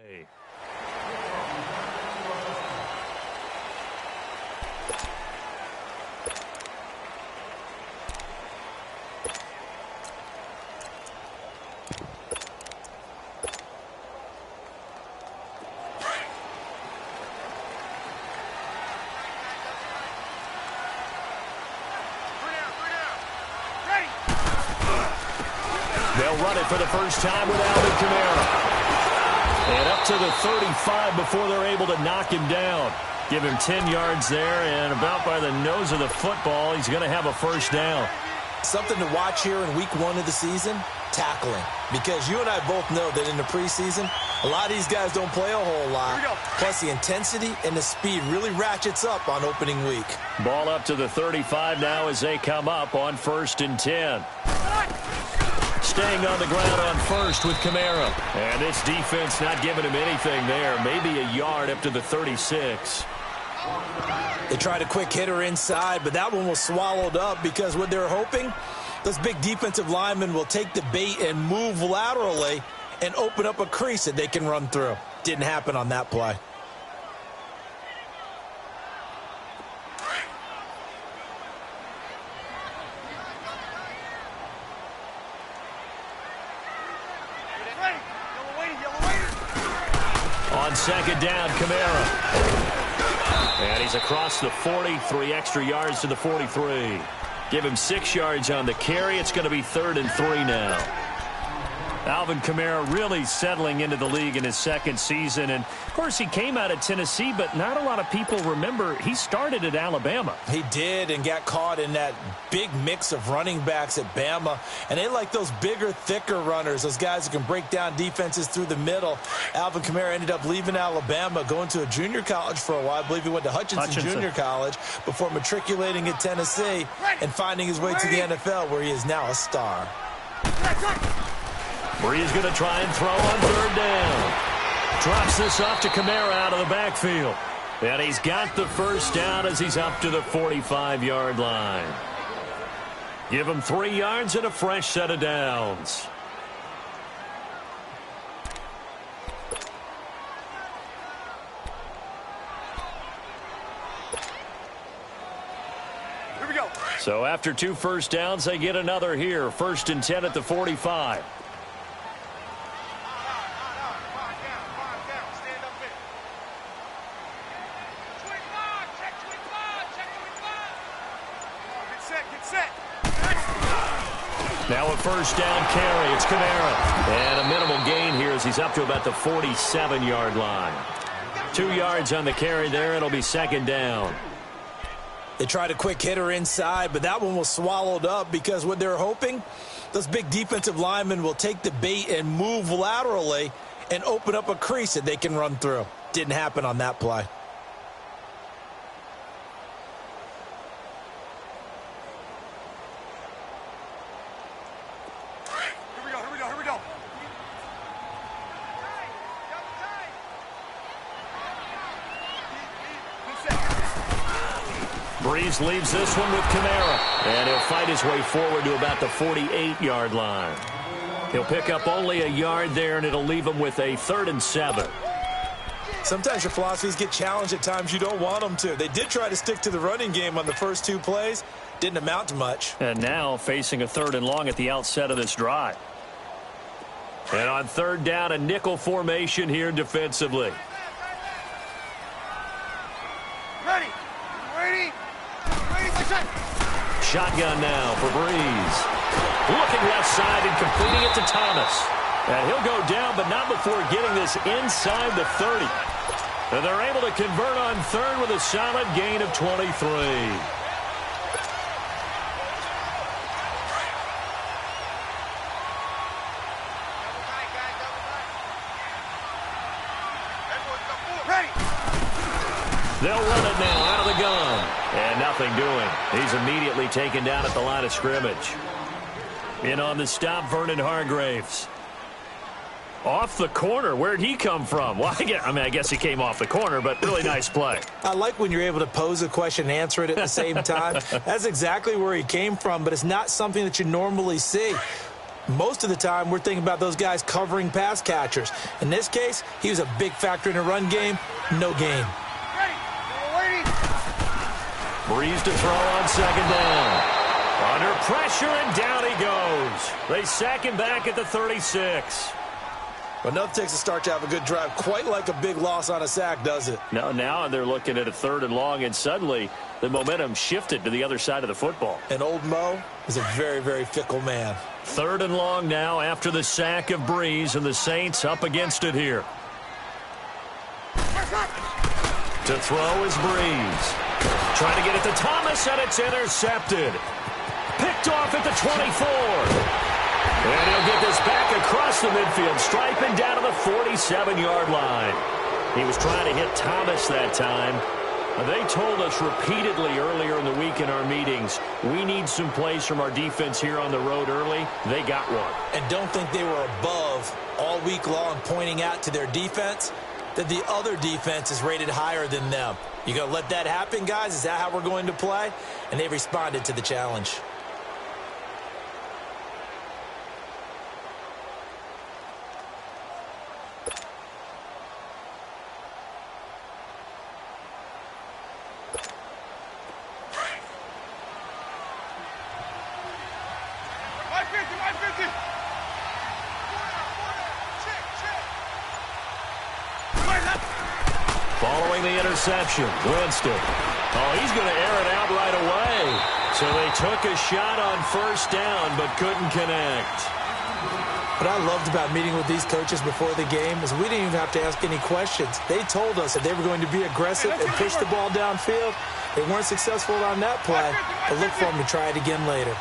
They'll run it for the first time with Alvin Kamara. And up to the 35 before they're able to knock him down. Give him 10 yards there, and about by the nose of the football, he's going to have a first down. Something to watch here in week 1 of the season, tackling. Because you and I both know that in the preseason, a lot of these guys don't play a whole lot. Plus the intensity and the speed really ratchets up on opening week. Ball up to the 35 now as they come up on 1st and 10. Staying on the ground on first with Kamara. And this defense not giving him anything there. Maybe a yard up to the 36. They tried a quick hitter inside, but that one was swallowed up because what they're hoping, those big defensive linemen will take the bait and move laterally and open up a crease that they can run through. Didn't happen on that play. On second down, Kamara. And he's across the 40, 3 extra yards to the 43. Give him 6 yards on the carry. It's going to be 3rd and 3 now. Alvin Kamara really settling into the league in his 2nd season. And, of course, he came out of Tennessee, but not a lot of people remember he started at Alabama. He did, and got caught in that big mix of running backs at Bama. And they like those bigger, thicker runners, those guys who can break down defenses through the middle. Alvin Kamara ended up leaving Alabama, going to a junior college for a while. I believe he went to Hutchinson Junior College before matriculating at Tennessee and finding his way to the NFL, where he is now a star. Brees going to try and throw on 3rd down. Drops this off to Kamara out of the backfield. And he's got the first down as he's up to the 45-yard line. Give him 3 yards and a fresh set of downs. Here we go. So after 2 first downs, they get another here. 1st and 10 at the 45. Now a first down carry. It's Kamara. And a minimal gain here as he's up to about the 47-yard line. 2 yards on the carry there. It'll be 2nd down. They tried a quick hitter inside, but that one was swallowed up because what they're hoping, those big defensive linemen will take the bait and move laterally and open up a crease that they can run through. Didn't happen on that play. Brees leaves this one with Kamara. And he'll fight his way forward to about the 48-yard line. He'll pick up only a yard there, and it'll leave him with a 3rd and 7. Sometimes your philosophies get challenged at times you don't want them to. They did try to stick to the running game on the first 2 plays. Didn't amount to much. And now facing a 3rd and long at the outset of this drive. And on 3rd down, a nickel formation here defensively. Ready. Shotgun now for Brees. Looking left side and completing it to Thomas. And he'll go down, but not before getting this inside the 30. And they're able to convert on 3rd with a solid gain of 23. They'll run it now out of the gun. And nothing doing. He's immediately taken down at the line of scrimmage. In on the stop, Vernon Hargreaves. Off the corner. Where'd he come from? Well, I guess he came off the corner, but really nice play. I like when you're able to pose a question and answer it at the same time. That's exactly where he came from, but it's not something that you normally see. Most of the time, we're thinking about those guys covering pass catchers. In this case, he was a big factor in the run game. No gain. Breeze to throw on second down. Under pressure, and down he goes. They sack him back at the 36. But nothing takes a start to have a good drive, quite like a big loss on a sack, does it? Now they're looking at a 3rd and long, and suddenly the momentum shifted to the other side of the football. And old Mo is a very, very fickle man. 3rd and long now after the sack of Breeze, and the Saints up against it here. To throw is Breeze. Trying to get it to Thomas, and it's intercepted. Picked off at the 24. And he'll get this back across the midfield stripe and down to the 47-yard line. He was trying to hit Thomas that time. They told us repeatedly earlier in the week in our meetings, we need some plays from our defense here on the road early. They got one. And don't think they were above all week long pointing out to their defense that the other defense is rated higher than them. You going to let that happen, guys? Is that how we're going to play? And they responded to the challenge. Following the interception, Winston. Oh, he's going to air it out right away. So they took a shot on first down, but couldn't connect. What I loved about meeting with these coaches before the game is we didn't even have to ask any questions. They told us that they were going to be aggressive and push the ball downfield. They weren't successful on that play, but look for them to try it again later.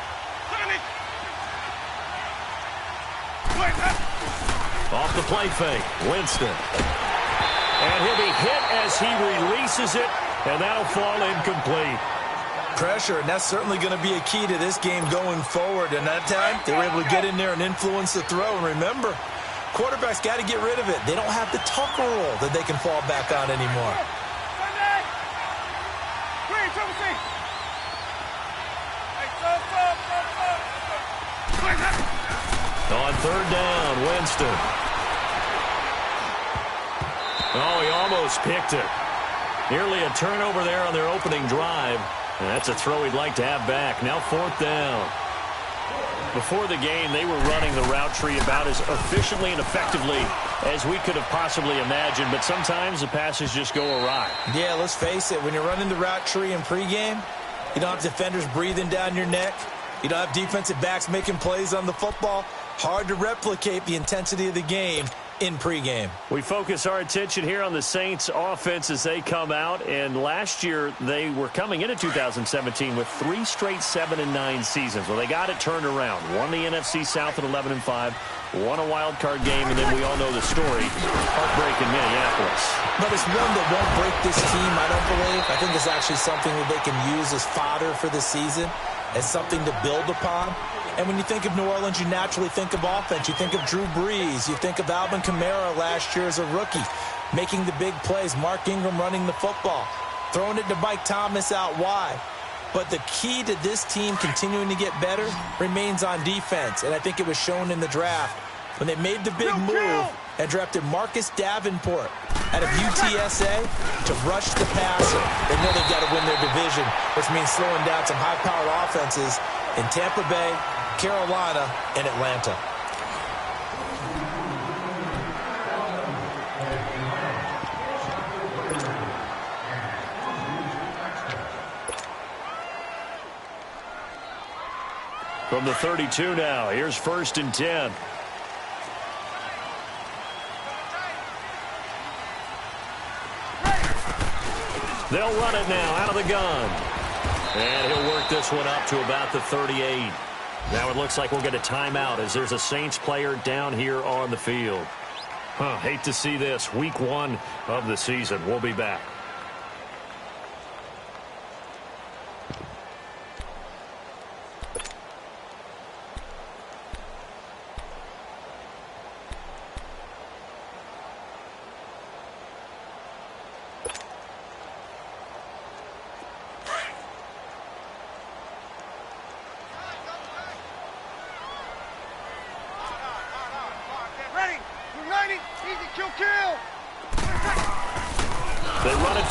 Off the play fake, Winston. And he'll be hit as he releases it, and that'll fall incomplete. Pressure, and that's certainly going to be a key to this game going forward. And that time, they were able to get in there and influence the throw. And remember, quarterbacks got to get rid of it. They don't have the tucker roll that they can fall back on anymore. On 3rd down, Winston. Oh, he almost picked it. Nearly a turnover there on their opening drive. And that's a throw he'd like to have back. Now 4th down. Before the game, they were running the route tree about as efficiently and effectively as we could have possibly imagined. But sometimes the passes just go awry. Yeah, let's face it. When you're running the route tree in pregame, you don't have defenders breathing down your neck. You don't have defensive backs making plays on the football. Hard to replicate the intensity of the game in pregame. We focus our attention here on the Saints offense as they come out, and last year they were coming into 2017 with 3 straight 7-9 seasons. Well, they got it turned around. Won the NFC South at 11-5, won a wild card game, and then we all know the story. Heartbreak in Minneapolis. But it's one that won't break this team, I don't believe. I think it's actually something that they can use as fodder for the season, as something to build upon. And when you think of New Orleans, you naturally think of offense. You think of Drew Brees. You think of Alvin Kamara last year as a rookie, making the big plays. Mark Ingram running the football, throwing it to Mike Thomas out wide. But the key to this team continuing to get better remains on defense. And I think it was shown in the draft when they made the big move and drafted Marcus Davenport out of UTSA to rush the passer. They know they've got to win their division, which means slowing down some high-powered offenses in Tampa Bay, Carolina, and Atlanta. From the 32 now, here's 1st and 10. They'll run it now out of the gun. And he'll work this one up to about the 38. Now it looks like we'll get a timeout as there's a Saints player down here on the field. Hate to see this. Week 1 of the season. We'll be back.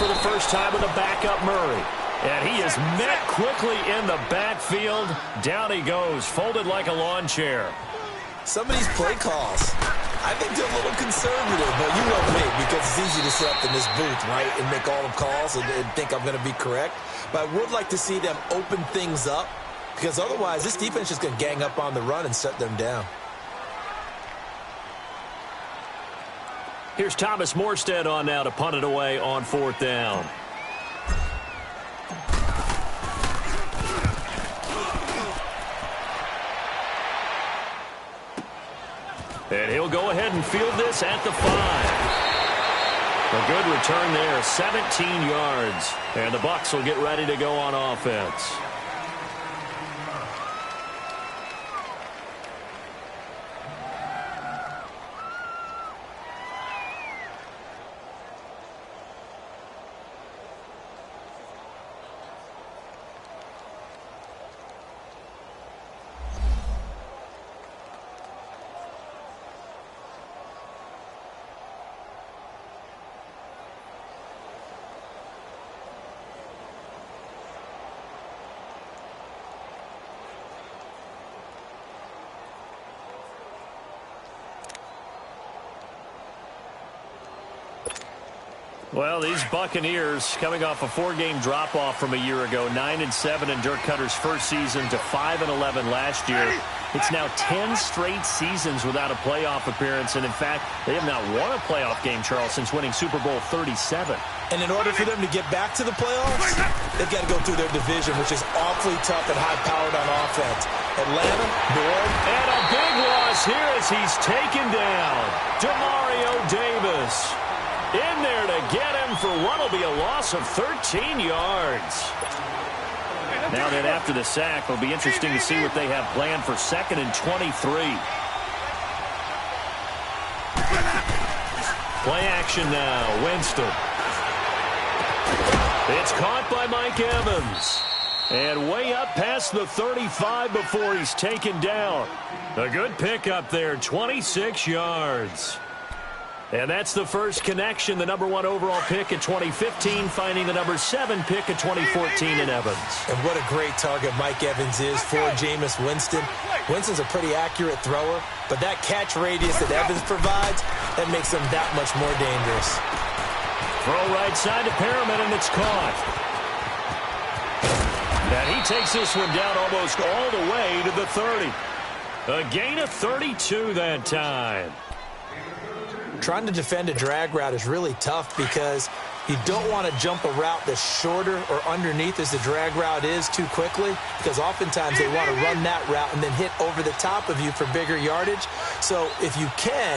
for the first time with a backup Murray. And he is met quickly in the backfield. Down he goes, folded like a lawn chair. Some of these play calls, I think they're a little conservative, but you know me, because it's easy to sit up in this booth, right, and make all the calls and think I'm going to be correct. But I would like to see them open things up, because otherwise this defense is going to gang up on the run and shut them down. Here's Thomas Morstead on now to punt it away on 4th down. And he'll go ahead and field this at the 5. A good return there, 17 yards. And the Bucs will get ready to go on offense. Well, these Buccaneers coming off a 4-game drop-off from a year ago, 9-7 in Dirk Cutter's first season to 5-11 last year. It's now 10 straight seasons without a playoff appearance, and in fact, they have not won a playoff game, Charles, since winning Super Bowl 37. And in order for them to get back to the playoffs, they've got to go through their division, which is awfully tough and high-powered on offense. Atlanta, New Orleans. And a big loss here as he's taken down. Demario Davis in there to get him for what will be a loss of 13 yards. Now then, after the sack, it'll be interesting to see what they have planned for 2nd and 23. Play action now. Winston. It's caught by Mike Evans. And way up past the 35 before he's taken down. A good pickup there, 26 yards. And that's the first connection, the number 1 overall pick in 2015, finding the number 7 pick in 2014 in Evans. And what a great target Mike Evans is for Jameis Winston. Winston's a pretty accurate thrower, but that catch radius that Evans provides, that makes him that much more dangerous. Throw right side to Perriman, and it's caught. And he takes this one down almost all the way to the 30. A gain of 32 that time. Trying to defend a drag route is really tough because you don't want to jump a route that's shorter or underneath as the drag route is too quickly, because oftentimes they want to run that route and then hit over the top of you for bigger yardage. So if you can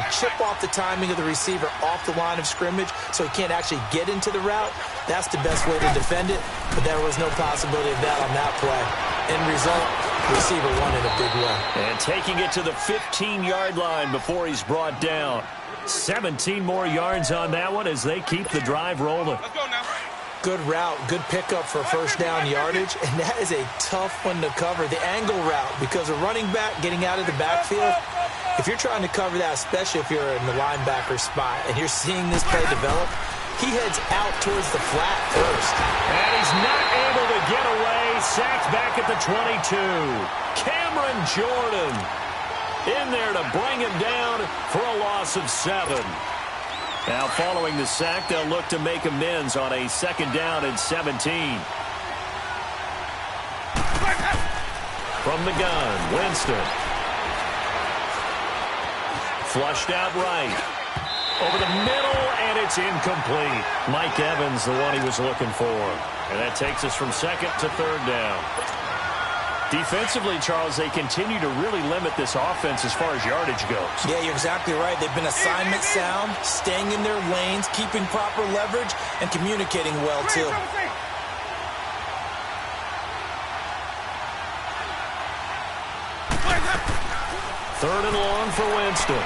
chip off the timing of the receiver off the line of scrimmage so he can't actually get into the route, that's the best way to defend it. But there was no possibility of that on that play. End result, receiver won in a big way. And taking it to the 15-yard line before he's brought down. 17 more yards on that one as they keep the drive rolling. Let's go now. Good route, good pickup for first down yardage, and that is a tough one to cover. The angle route, because a running back getting out of the backfield, if you're trying to cover that, especially if you're in the linebacker spot and you're seeing this play develop, he heads out towards the flat first. And he's not able to get away. Sacked back at the 22. Cameron Jordan in there to bring him down for a loss of 7. Now following the sack, they'll look to make amends on a 2nd down and 17. From the gun, Winston. Flushed out right. Over the middle, and it's incomplete. Mike Evans, the one he was looking for. And that takes us from 2nd to 3rd down. Defensively, Charles, they continue to really limit this offense as far as yardage goes. Yeah, you're exactly right. They've been assignment sound, staying in their lanes, keeping proper leverage, and communicating well, too. Third and long for Winston.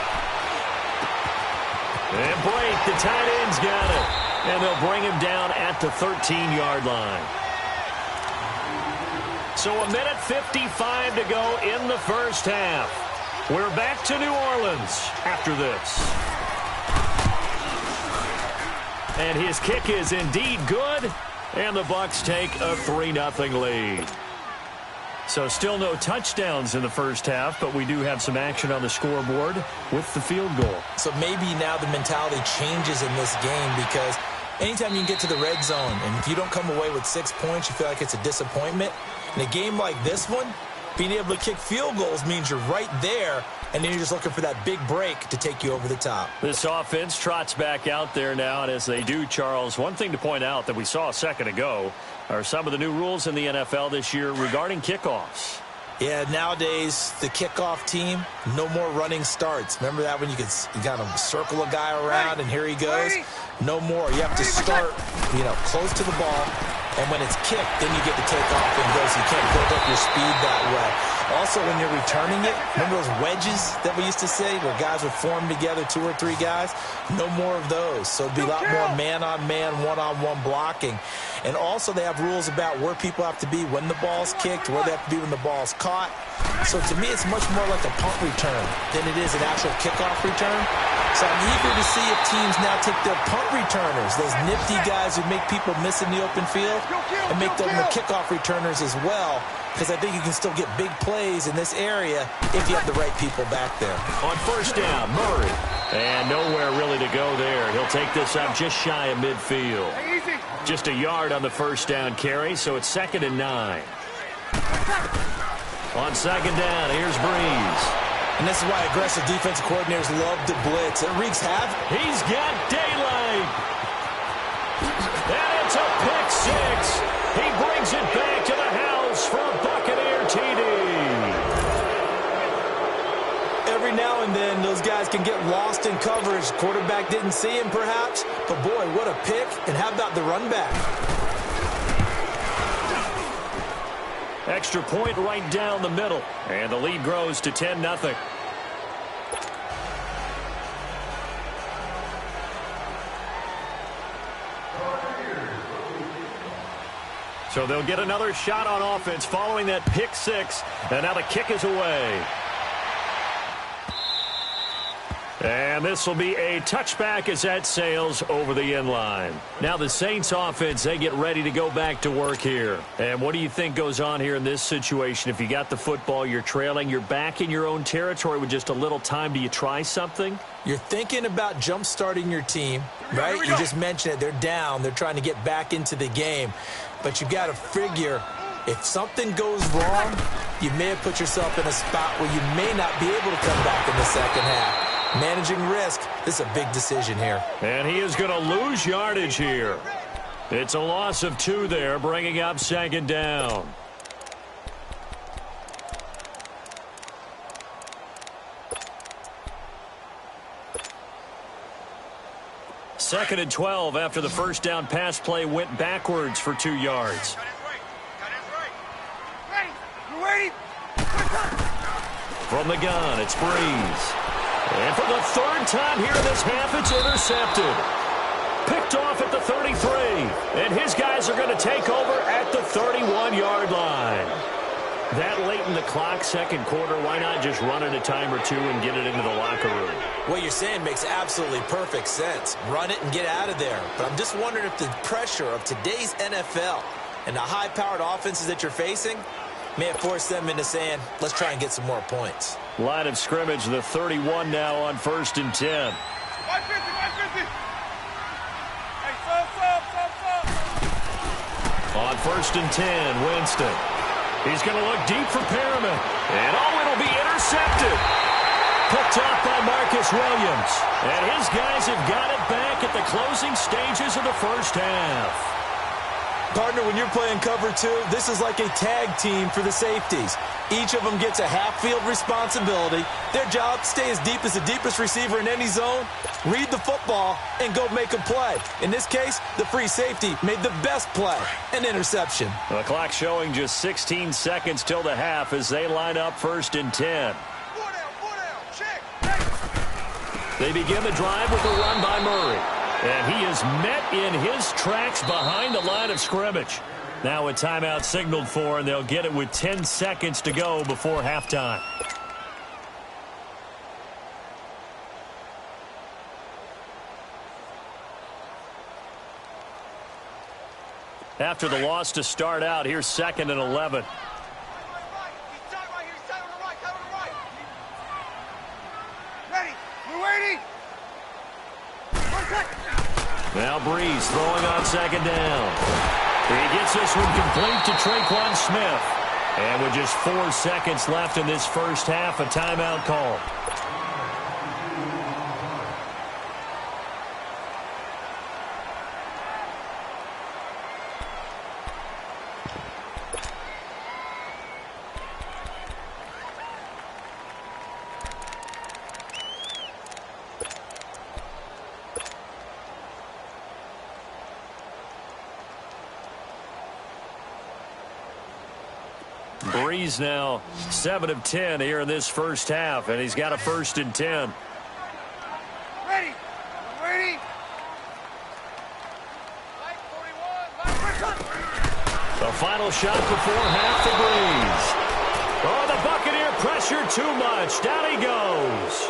And Blake, the tight end's got it. And they'll bring him down at the 13-yard line. So 1:55 to go in the first half. We're back to New Orleans after this. And his kick is indeed good. And the Bucs take a 3-0 lead. So still no touchdowns in the first half, but we do have some action on the scoreboard with the field goal. So maybe now the mentality changes in this game, because anytime you can get to the red zone, and if you don't come away with 6 points, you feel like it's a disappointment. In a game like this one, being able to kick field goals means you're right there, and then you're just looking for that big break to take you over the top. This offense trots back out there now, and as they do, Charles, one thing to point out that we saw a second ago are some of the new rules in the NFL this year regarding kickoffs. Yeah, nowadays, the kickoff team, no more running starts. Remember that when you got to circle a guy around, and here he goes? No more. You have to start, close to the ball, and when it's kicked, then you get to take off and go, so you can't build up your speed that way. Also, when you're returning it, remember those wedges that we used to say where guys would form together, 2 or 3 guys? No more of those. So it'd be a lot more man-on-man, one-on-one blocking. And also they have rules about where people have to be when the ball's kicked, where they have to be when the ball's caught. So to me, it's much more like a punt return than it is an actual kickoff return. So I'm eager to see if teams now take their punt returners, those nifty guys who make people miss in the open field, and make them the kickoff returners as well, because I think you can still get big plays in this area if you have the right people back there. On first down, Murray. And nowhere really to go there. He'll take this up just shy of midfield. Just a yard on the first down carry, so it's 2nd and 9. On second down, here's Breeze. And this is why aggressive defensive coordinators love to blitz. It wreaks havoc. He's got daylight. And it's a pick 6. He brings it back to the house for a Buccaneer TD. Every now and then, those guys can get lost in coverage. Quarterback didn't see him, perhaps. But, boy, what a pick. And how about the run back? Extra point right down the middle. And the lead grows to 10-0. So they'll get another shot on offense following that pick 6. And now the kick is away. And this will be a touchback as that sails over the end line. Now the Saints offense, they get ready to go back to work here. And what do you think goes on here in this situation? If you got the football, you're trailing, you're back in your own territory with just a little time. Do you try something? You're thinking about jump-starting your team, right? You just mentioned it. They're down. They're trying to get back into the game. But you've got to figure, if something goes wrong, you may have put yourself in a spot where you may not be able to come back in the second half. Managing risk, this is a big decision here. And he is going to lose yardage here. It's a loss of 2 there, bringing up 2nd down. Second and 12 after the first down pass play went backwards for 2 yards. From the gun, it's Breeze. And for the 3rd time here in this half, it's intercepted. Picked off at the 33. And his guys are going to take over at the 31-yard line. That late in the clock, second quarter, why not just run it a time or 2 and get it into the locker room? What you're saying makes absolutely perfect sense. Run it and get out of there. But I'm just wondering if the pressure of today's NFL and the high-powered offenses that you're facing may have forced them into saying, let's try and get some more points. Line of scrimmage, the 31 now on 1st and 10. On 1st and 10, Winston. He's going to look deep for Perriman. And it'll be intercepted. Picked off by Marcus Williams. And his guys have got it back at the closing stages of the first half. Partner, when you're playing cover 2, this is like a tag team for the safeties. Each of them gets a half-field responsibility. Their job, stay as deep as the deepest receiver in any zone, read the football, and go make a play. In this case, the free safety made the best play, an interception. The clock showing just 16 seconds till the half as they line up 1st and 10. They begin the drive with a run by Murray. And he is met in his tracks behind the line of scrimmage. Now a timeout signaled for, and they'll get it with 10 seconds to go before halftime. After the loss to start out, here's 2nd and 11. Now Breeze throwing on 2nd down. He gets this one complete to Traquan Smith. And with just 4 seconds left in this first half, a timeout call. Breeze now 7 of 10 here in this first half, and he's got a 1st and 10. Ready. The final shot before half for Breeze. Oh, the Buccaneer pressure too much. Down he goes.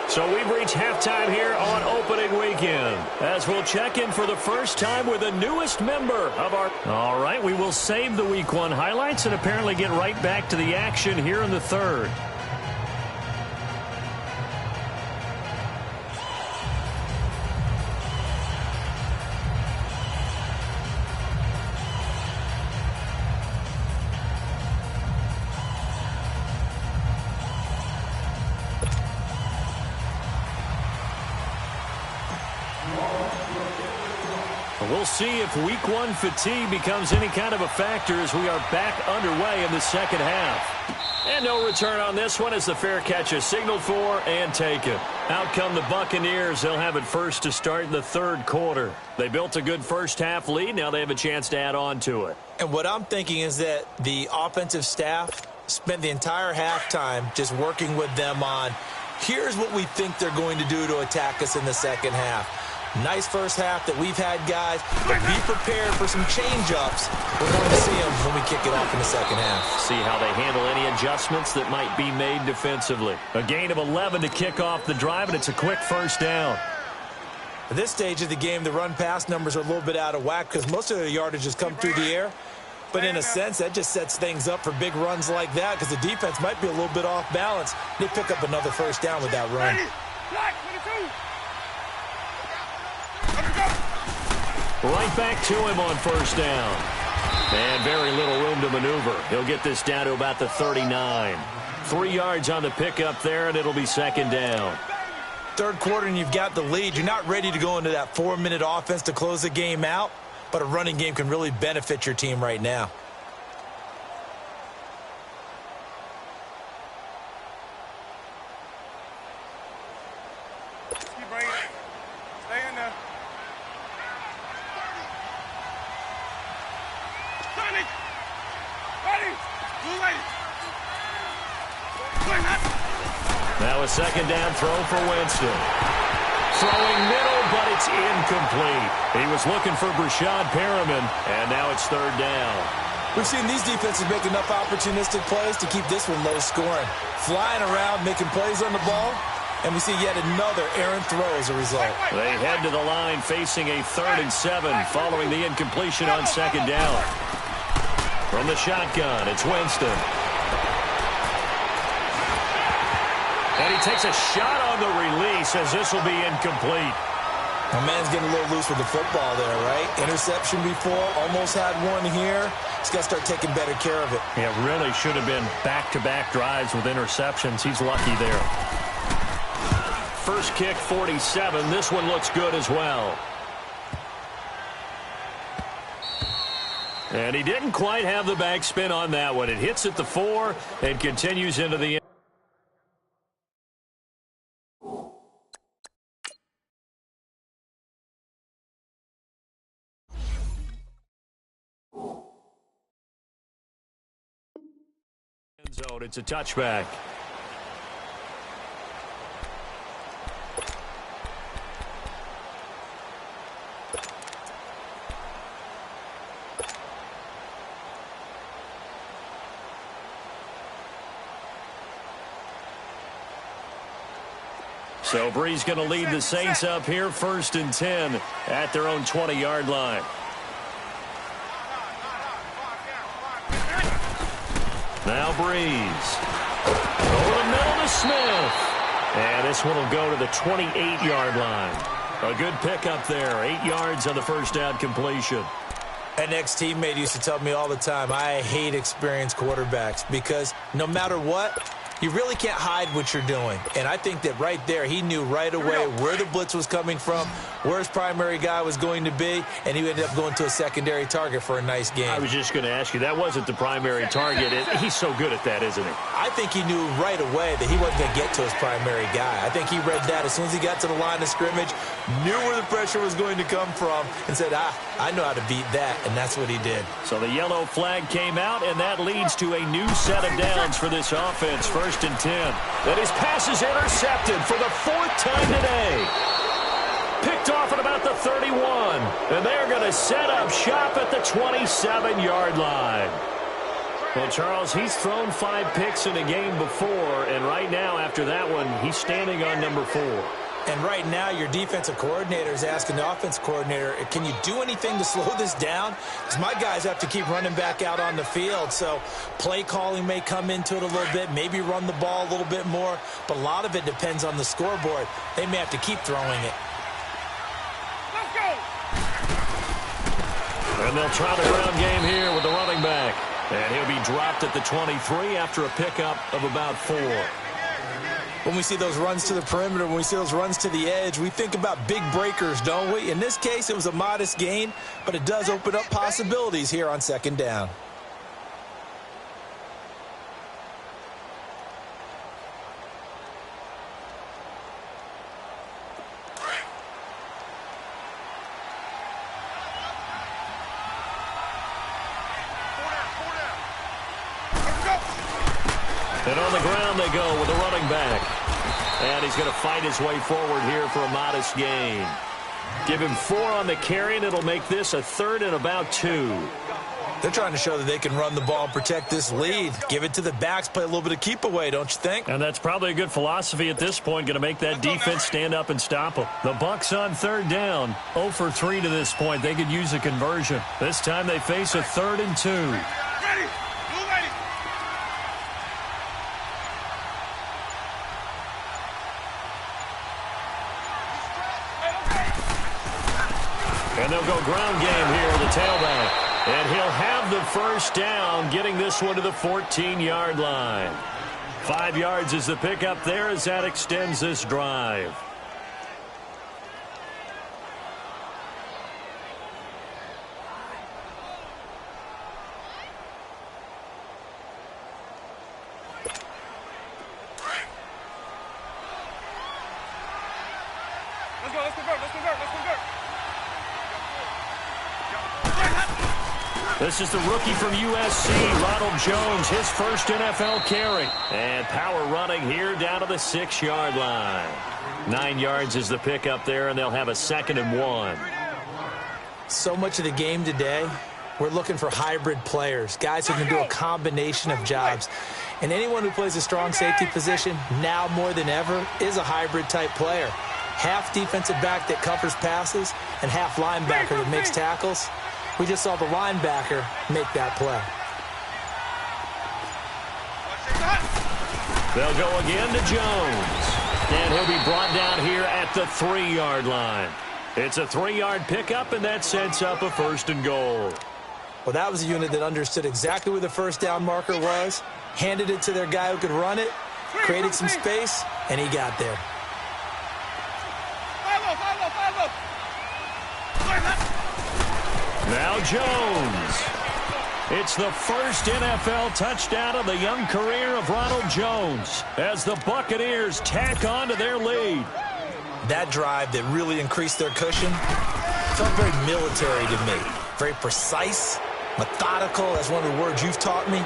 So we've reached halftime here on opening weekend, as we'll check in for the first time with the newest member of our... All right, we will save the Week 1 highlights and apparently get right back to the action here in the third. We'll see if Week 1 fatigue becomes any kind of a factor as we are back underway in the second half. And no return on this one as the fair catch is signaled for and taken. Out come the Buccaneers. They'll have it first to start in the third quarter. They built a good first half lead. Now they have a chance to add on to it. And what I'm thinking is that the offensive staff spent the entire halftime just working with them on, here's what we think they're going to do to attack us in the second half. Nice first half that we've had, guys, but be prepared for some change-ups. We're going to see them when we kick it off in the second half. See how they handle any adjustments that might be made defensively. A gain of 11 to kick off the drive, and it's a quick first down. At this stage of the game, the run-pass numbers are a little bit out of whack because most of their yardage has come through the air. But in a sense, that just sets things up for big runs like that because the defense might be a little bit off balance. They pick up another first down with that run. Right back to him on first down. And very little room to maneuver. He'll get this down to about the 39. 3 yards on the pickup there, and it'll be 2nd down. Third quarter, and you've got the lead. You're not ready to go into that 4-minute offense to close the game out, but a running game can really benefit your team right now. Stay in there. Now a 2nd down throw for Winston. Throwing middle, but it's incomplete. He was looking for Brashad Perriman, and now it's 3rd down. We've seen these defenses make enough opportunistic plays to keep this one low scoring. Flying around, making plays on the ball, and we see yet another errant throw as a result. They head to the line facing a 3rd and 7 following the incompletion on 2nd down. From the shotgun, it's Winston. And he takes a shot on the release as this will be incomplete. My man's getting a little loose with the football there, right? Interception before, almost had one here. He's got to start taking better care of it. Yeah, really should have been back-to-back drives with interceptions. He's lucky there. First kick, 47. This one looks good as well. And he didn't quite have the backspin on that one. It hits at the 4 and continues into the end. Zone. It's a touchback. So Breeze going to lead the Saints up here 1st and 10 at their own 20-yard line. Now Breeze. Over the middle to Smith. And this one will go to the 28-yard line. A good pickup there. 8 yards on the first down completion. An ex-teammate used to tell me all the time, I hate experienced quarterbacks because no matter what, you really can't hide what you're doing. And I think that right there, he knew right away where the blitz was coming from, where his primary guy was going to be, and he ended up going to a secondary target for a nice game. I was just going to ask you, that wasn't the primary target. He's so good at that, isn't he? I think he knew right away that he wasn't going to get to his primary guy. I think he read that as soon as he got to the line of scrimmage, knew where the pressure was going to come from, and said, I know how to beat that, and that's what he did. So the yellow flag came out, and that leads to a new set of downs for this offense. 1st and 10. And his pass is intercepted for the 4th time today. Picked off at about the 31. And they're going to set up shop at the 27-yard line. Well, Charles, he's thrown 5 picks in a game before, and right now, after that one, he's standing on number 4. And right now, your defensive coordinator is asking the offense coordinator, can you do anything to slow this down? Because my guys have to keep running back out on the field. So play calling may come into it a little bit, maybe run the ball a little bit more. But a lot of it depends on the scoreboard. They may have to keep throwing it. Let's go! And they'll try the ground game here with the running back. And he'll be dropped at the 23 after a pickup of about 4. When we see those runs to the perimeter, when we see those runs to the edge, we think about big breakers, don't we? In this case, it was a modest gain, but it does open up possibilities here on 2nd down. And on the ground they go with the running back. And he's going to fight his way forward here for a modest gain. Give him 4 on the carry, and it'll make this a 3rd and about 2. They're trying to show that they can run the ball and protect this lead. Give it to the backs, play a little bit of keep away, don't you think? And that's probably a good philosophy at this point, going to make that defense stand up and stop them. The Bucs on 3rd down, 0 for 3 to this point. They could use a conversion. This time they face a 3rd and 2. Ready! Blue ready! And they'll go ground game here, the tailback. And he'll have the first down, getting this one to the 14-yard line. 5 yards is the pickup there as that extends this drive. Let's go, let's convert, let's convert, let's convert. This is the rookie from USC, Ronald Jones, his first NFL carry. And power running here down to the 6-yard line. 9 yards is the pickup there, and they'll have a 2nd and 1. So much of the game today, we're looking for hybrid players, guys who can do a combination of jobs. And anyone who plays a strong safety position, now more than ever, is a hybrid-type player. Half defensive back that covers passes and half linebacker that makes tackles. We just saw the linebacker make that play. They'll go again to Jones. And he'll be brought down here at the 3-yard line. It's a 3-yard pickup, and that sets up a 1st and goal. Well, that was a unit that understood exactly where the first down marker was, handed it to their guy who could run it, created some space, and he got there. Now Jones. It's the first NFL touchdown of the young career of Ronald Jones as the Buccaneers tack on to their lead. That drive that really increased their cushion felt very military to me. Very precise, methodical. That's one of the words you've taught me.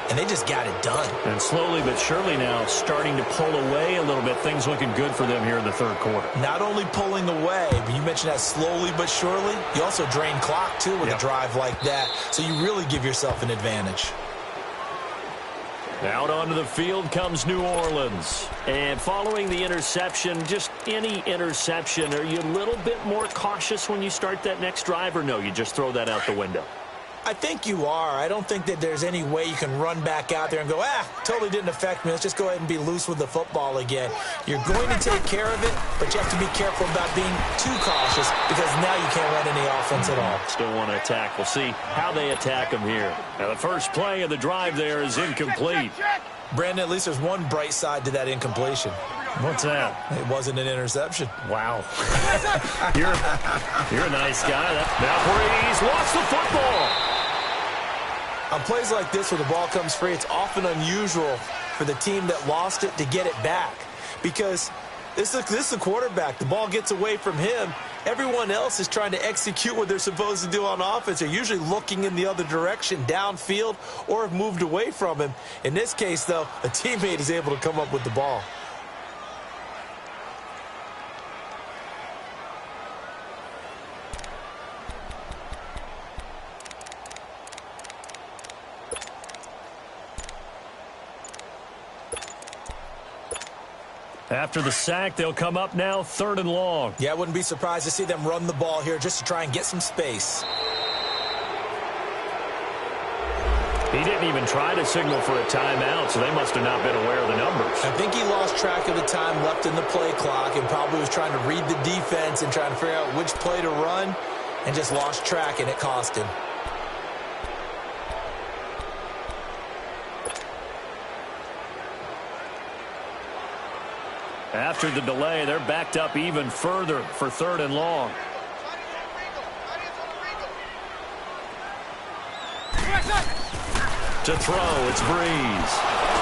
And they just got it done. And slowly but surely now starting to pull away a little bit. Things looking good for them here in the 3rd quarter. Not only pulling away, but you mentioned that slowly but surely. You also drain clock, too, with a drive like that. So you really give yourself an advantage. Out onto the field comes New Orleans. And following the interception, just any interception, are you a little bit more cautious when you start that next drive? Or no, you just throw that out the window? I think you are. I don't think that there's any way you can run back out there and go, totally didn't affect me. Let's just go ahead and be loose with the football again. You're going to take care of it, but you have to be careful about being too cautious because now you can't run any offense at all. Still want to attack. We'll see how they attack him here. Now, the first play of the drive there is incomplete. Brandon, at least there's one bright side to that incompletion. What's that? It wasn't an interception. Wow. you're a nice guy. Now Brady's lost the football. On plays like this where the ball comes free, it's often unusual for the team that lost it to get it back because this is the quarterback. The ball gets away from him. Everyone else is trying to execute what they're supposed to do on offense. They're usually looking in the other direction, downfield, or have moved away from him. In this case, though, a teammate is able to come up with the ball. After the sack, they'll come up now 3rd and long. Yeah, I wouldn't be surprised to see them run the ball here just to try and get some space. He didn't even try to signal for a timeout, so they must have not been aware of the numbers. I think he lost track of the time left in the play clock and probably was trying to read the defense and trying to figure out which play to run and just lost track, and it cost him. After the delay, they're backed up even further for 3rd and long. To throw, it's Breeze.